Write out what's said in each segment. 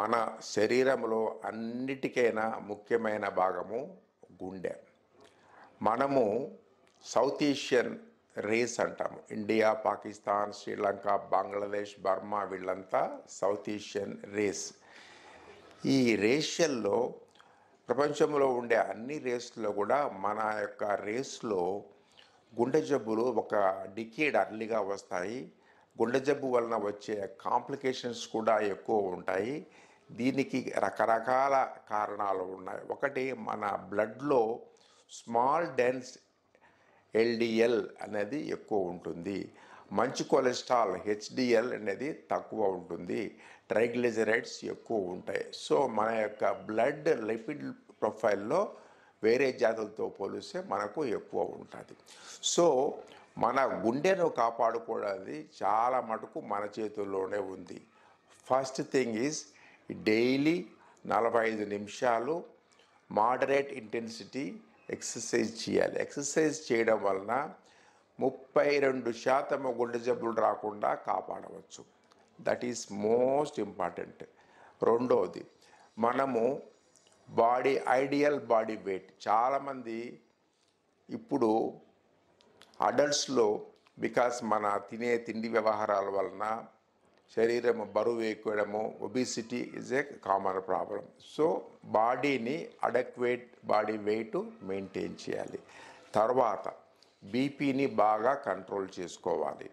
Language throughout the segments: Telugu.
మన శరీరంలో అన్నిటికైనా ముఖ్యమైన భాగము గుండె. మనము సౌత్ ఏషియన్ రేస్ అంటాము. ఇండియా, పాకిస్తాన్, శ్రీలంక, బంగ్లాదేశ్, బర్మా వీళ్ళంతా సౌత్ ఏషియన్ రేస్. ఈ రేషియల్లో ప్రపంచంలో ఉండే అన్ని రేసుల్లో కూడా మన యొక్క రేస్లో గుండె జబ్బులు ఒక డికేడ్ అర్లీగా వస్తాయి. గుండె జబ్బు వలన వచ్చే కాంప్లికేషన్స్ కూడా ఎక్కువ ఉంటాయి. దీనికి రకరకాల కారణాలు ఉన్నాయి. ఒకటి, మన బ్లడ్లో స్మాల్ డెన్స్ ఎల్డిఎల్ అనేది ఎక్కువ ఉంటుంది. మంచి కొలెస్ట్రాల్ హెచ్డిఎల్ అనేది తక్కువ ఉంటుంది. ట్రైగ్లిజరైడ్స్ ఎక్కువ ఉంటాయి. సో మన యొక్క బ్లడ్ లిపిడ్ ప్రొఫైల్లో వేరే జాతులతో పోలిస్తే మనకు ఎక్కువ ఉంటుంది. సో మన గుండెను కాపాడుకోవడానికి చాలా మటుకు మన చేతుల్లోనే ఉంది. ఫస్ట్ థింగ్ ఈజ్ డైలీ 45 నిమిషాలు మోడరేట్ ఇంటెన్సిటీ ఎక్సర్సైజ్ చేయాలి. ఎక్సర్సైజ్ చేయడం వలన 32% గుండె జబ్బులు రాకుండా కాపాడవచ్చు. That is most important. రెండవది, మనము ఐడియల్ బాడీ వెయిట్. చాలామంది ఇప్పుడు అడల్ట్స్లో బికాస్ మన తిండి వ్యవహారాల వలన శరీరం బరువు ఎక్కువడము, obesity is a common problem. So బాడీని అడక్వేట్ బాడీ వెయిట్ మెయింటైన్ చేయాలి. తర్వాత బీపీని బాగా కంట్రోల్ చేసుకోవాలి.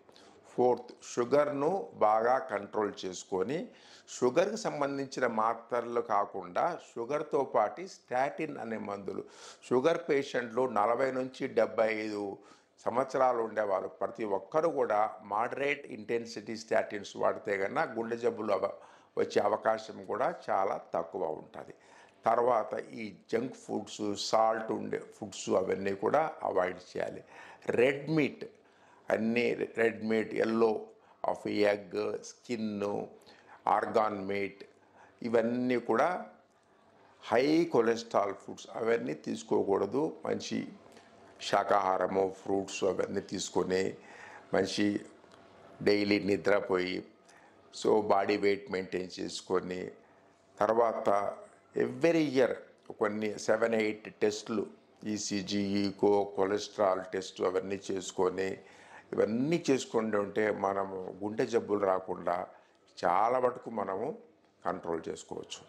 ఫోర్త్, షుగర్ను బాగా కంట్రోల్ చేసుకొని, షుగర్కి సంబంధించిన మాత్రలు కాకుండా షుగర్తో పాటు స్టాటిన్ అనే మందులు. షుగర్ పేషెంట్లు 40 నుంచి 75 సంవత్సరాలు ఉండేవారు ప్రతి ఒక్కరు కూడా మోడరేట్ ఇంటెన్సిటీ స్టాటిన్స్ వాడితే కన్నా గుండె జబ్బులు వచ్చే అవకాశం కూడా చాలా తక్కువ ఉంటుంది. తర్వాత ఈ జంక్ ఫుడ్స్, సాల్ట్ ఉండే ఫుడ్స్ అవన్నీ కూడా అవాయిడ్ చేయాలి. Red meat, yellow of egg, skin, organ meet ఇవన్నీ కూడా హై కొలెస్ట్రాల్ ఫుడ్స్, అవన్నీ తీసుకోకూడదు. మంచి శాకాహారము, ఫ్రూట్స్ అవన్నీ తీసుకొని మంచి డైలీ నిద్రపోయి సో బాడీ వెయిట్ మెయింటైన్ చేసుకొని, తర్వాత ఎవ్రీ ఇయర్ కొన్ని 7-8 టెస్టులు, ఈసీజీ, ఈకో, కొలెస్ట్రాల్ టెస్ట్ అవన్నీ చేసుకొని, ఇవన్నీ చేసుకుంటూ ఉంటే మనము గుండె జబ్బులు రాకుండా చాలా మటుకు మనము కంట్రోల్ చేసుకోవచ్చు.